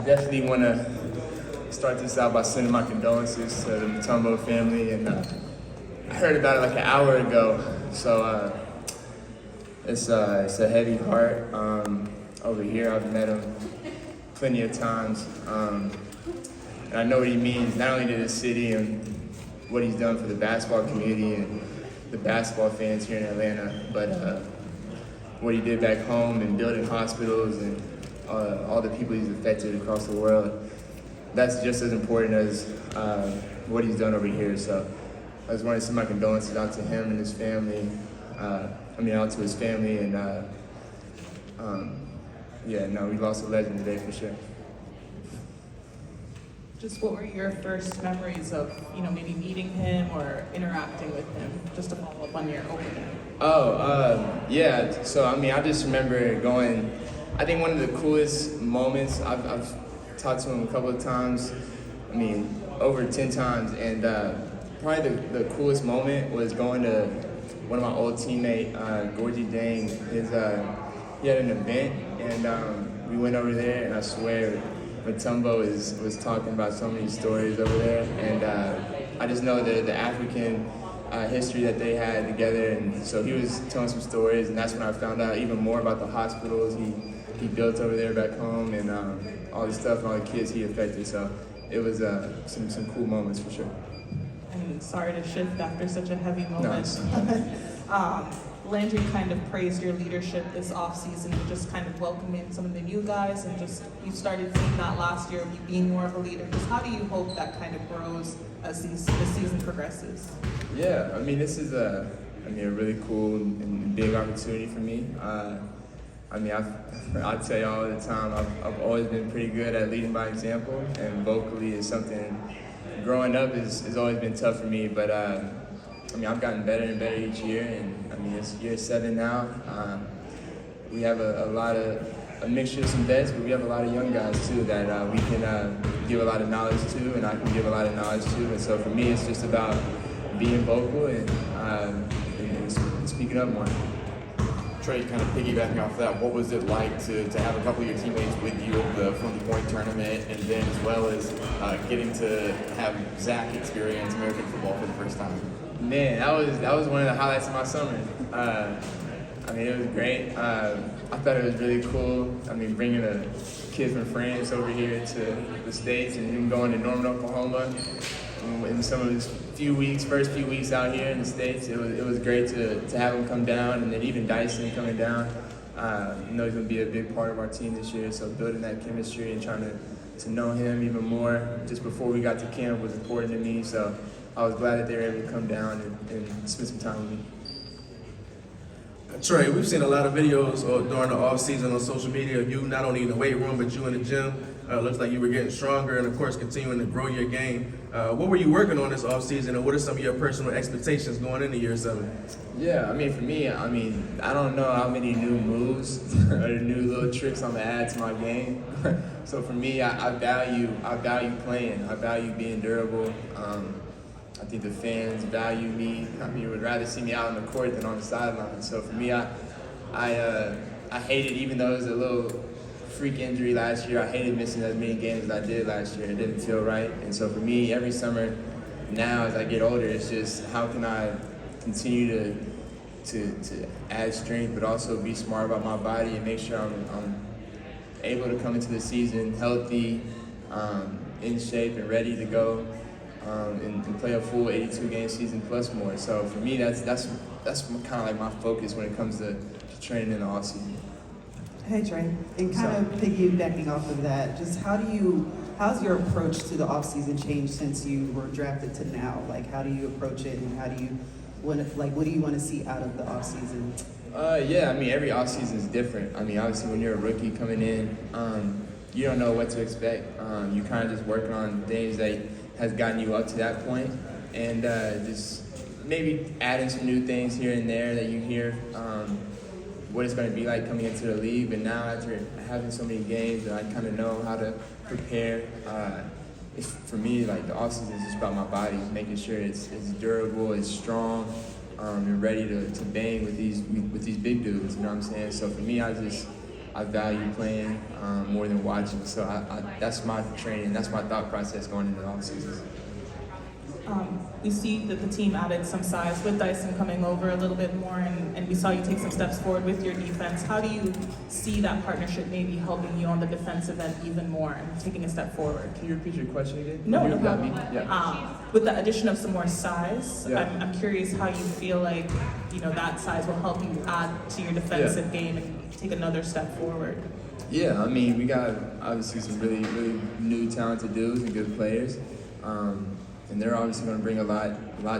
definitely want to start this out by sending my condolences to the Mutombo family, and I heard about it like an hour ago, so it's a heavy heart over here. I've met him plenty of times, and I know what he means, not only to the city and what he's done for the basketball community and the basketball fans here in Atlanta, but what he did back home and building hospitals and all the people he's affected across the world. That's just as important as what he's done over here. So I just want to send my condolences out to him and his family. Out to his family, and we lost a legend today for sure. Just what were your first memories of, maybe meeting him or interacting with him? Just to follow up on your opening. So I just remember going. I think one of the coolest moments, I've talked to him a couple of times. Over 10 times, and probably the coolest moment was going to one of my old teammate, Gorgie Dang. He had an event, and we went over there, and I swear Mutombo was talking about so many stories over there, and I just know the African history that they had together, and so he was telling some stories, and that's when I found out even more about the hospitals he built over there back home, and all the stuff and all the kids he affected. So it was some cool moments for sure. And sorry to shift after such a heavy moment. No. Landry kind of praised your leadership this offseason, just kind of welcoming some of the new guys, and just you started seeing that last year of you being more of a leader. Just how do you hope that kind of grows as the season progresses? Yeah, this is a really cool and big opportunity for me. I tell you all the time, I've always been pretty good at leading by example, and vocally is something. Growing up has always been tough for me, but I've gotten better and better each year, and it's year 7 now. We have a mixture of some vets, but we have a lot of young guys too that we can give a lot of knowledge to, and I can give a lot of knowledge to. And so for me, it's just about being vocal and speaking up more. Trae, kind of piggybacking off that, what was it like to have a couple of your teammates with you at the 40-point tournament, and then as well as getting to have Zach experience American football for the first time? Man, that was one of the highlights of my summer. It was great. I thought it was really cool. Bringing a kid from France over here to the States, and him going to Norman, Oklahoma, in some of his first few weeks out here in the States, it was great to have him come down, and then even Dyson coming down. He's going to be a big part of our team this year, so building that chemistry and trying to know him even more just before we got to camp was important to me. So I was glad that they were able to come down and spend some time with me. Trae, we've seen a lot of videos during the offseason on social media of you not only in the weight room, but you in the gym. Looks like you were getting stronger and, of course, continuing to grow your game. What were you working on this offseason, and what are some of your personal expectations going into year 7? Yeah, for me, I don't know how many new moves or new little tricks I'm going to add to my game. So for me, I value playing. I value being durable. I think the fans value me. Would rather see me out on the court than on the sideline. So for me, I hated, even though it was a little freak injury last year, I hated missing as many games as I did last year. It didn't feel right. And so for me, every summer now as I get older, it's just how can I continue to add strength, but also be smart about my body and make sure I'm able to come into the season healthy, in shape and ready to go. And play a full 82-game season plus more. So for me, that's kind of like my focus when it comes to training in the off season. Hey Trae, and kind of piggybacking off of that, just how's your approach to the off season changed since you were drafted to now? Like, how do you approach it, and what do you want to see out of the off season? Every off season is different. Obviously when you're a rookie coming in, you don't know what to expect. You kind of just working on things that has gotten you up to that point, and just maybe adding some new things here and there that you hear what it's going to be like coming into the league. But now after having so many games, I kind of know how to prepare. For me, like the offseason is just about my body, making sure it's durable, it's strong, and ready to bang with these big dudes. You know what I'm saying? So for me, I I value playing more than watching. So that's my training. That's my thought process going into the offseason. We see that the team added some size with Dyson coming over a little bit more, and we saw you take some steps forward with your defense. How do you see that partnership maybe helping you on the defensive end even more and taking a step forward? Can you repeat your question again? No, You no got me? problem. Yeah. With the addition of some more size, Yeah. I'm curious how you feel like that size will help you add to your defensive game and take another step forward. Yeah, I mean, we got obviously some really, really new talented dudes and good players. And they're obviously going to bring a lot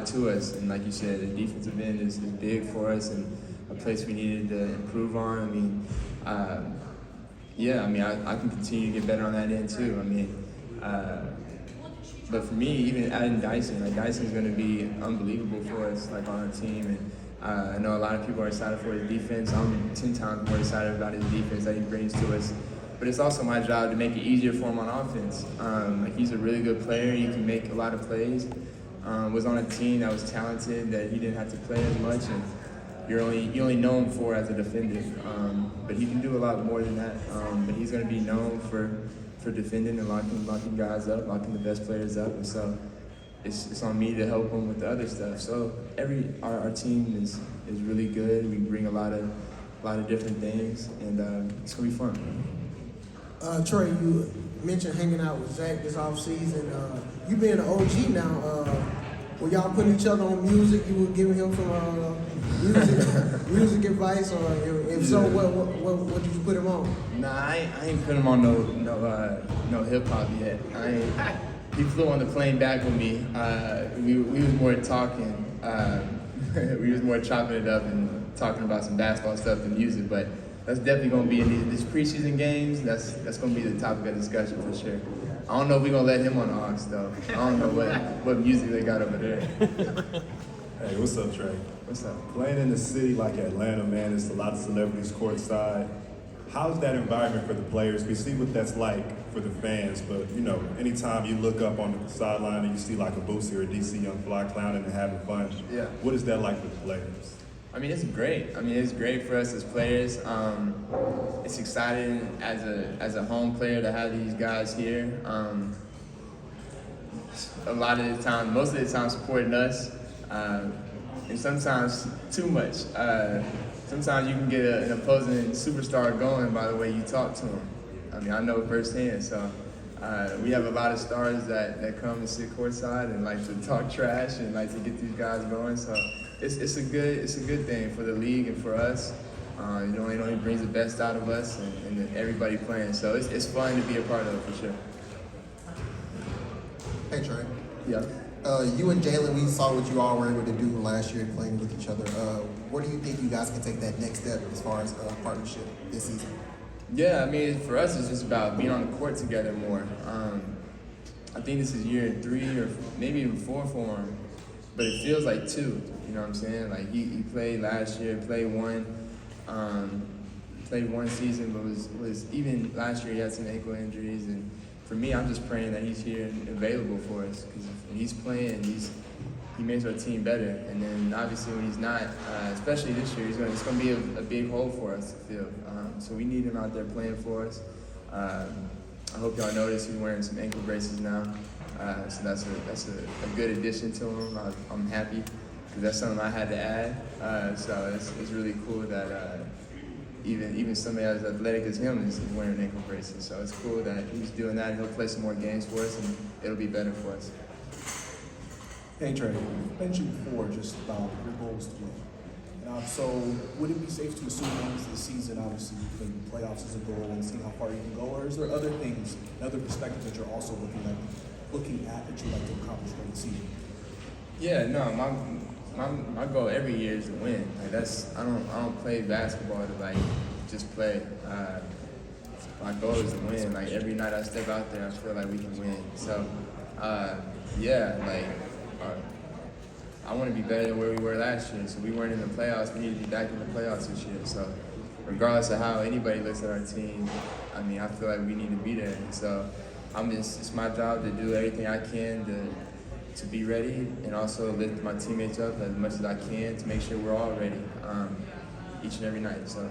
to us. And like you said, the defensive end is big for us and a place we needed to improve on. I mean, I can continue to get better on that end too. I mean, but for me, even adding Dyson, Dyson's going to be unbelievable for us, on our team. And I know a lot of people are excited for his defense. I'm 10 times more excited about his defense that he brings to us. But it's also my job to make it easier for him on offense. He's a really good player. He can make a lot of plays. Was on a team that was talented, that he didn't have to play as much, and you only know him for as a defender. But he can do a lot more than that. But he's going to be known for defending and locking guys up, locking the best players up. And so it's on me to help him with the other stuff. So our team is really good. We bring a lot of different things, and it's going to be fun. Trae, you mentioned hanging out with Zach this offseason. You being an OG now, were y'all putting each other on music? You were giving him some music advice, or if so, what did you put him on? Nah, I ain't put him on no hip hop yet. He flew on the plane back with me. We was more talking. We was more chopping it up and talking about some basketball stuff than music, but. That's definitely going to be in these preseason games. That's going to be the topic of discussion for sure. I don't know if we're going to let him on the aux, though. I don't know what music they got over there. Hey, what's up, Trae? What's up? Playing in a city like Atlanta, man, it's a lot of celebrities courtside. How's that environment for the players? We see what that's like for the fans, but, anytime you look up on the sideline and you see like a Boosie or a DC Young Fly clowning and having fun, what is that like for the players? I mean, it's great. It's great for us as players. It's exciting as a home player to have these guys here. A lot of the time, most of the time, supporting us, and sometimes too much. Sometimes you can get an opposing superstar going by the way you talk to them. I know firsthand. So we have a lot of stars that come and sit courtside and like to talk trash and like to get these guys going. So. It's a good thing for the league and for us. It only brings the best out of us and everybody playing. So it's fun to be a part of for sure. Hey Trae. Yeah. You and Jalen, we saw what you all were able to do last year playing with each other. Where do you think you guys can take that next step as far as partnership this season? Yeah, for us it's just about being on the court together more. I think this is year 3 or maybe even 4 for him, but it feels like 2. You know what I'm saying? Like he played last year, played one season, but was even last year he had some ankle injuries. And for me, I'm just praying that he's here and available for us, because when he's playing, he makes our team better. And then obviously when he's not, especially this year, it's going to be a big hole for us to fill. So we need him out there playing for us. I hope y'all notice he's wearing some ankle braces now. So that's a good addition to him. I'm happy. That's something I had to add. So it's really cool that even somebody as athletic as him is wearing ankle braces. So it's cool that he's doing that, and he'll play some more games for us, and it'll be better for us. Hey Trae, you mentioned before just about your goals to win. So would it be safe to assume once the season, obviously, the playoffs is a goal and seeing how far you can go, or is there other things, other perspectives that you're also looking at that you'd like to accomplish during the season? Yeah, no, my goal every year is to win. I don't play basketball to just play. My goal is to win. Every night I step out there, I feel like we can win. So I want to be better than where we were last year. So we weren't in the playoffs. We need to be back in the playoffs this year. So regardless of how anybody looks at our team, I feel like we need to be there. So it's my job to do everything I can to be ready, and also lift my teammates up as much as I can to make sure we're all ready each and every night. So.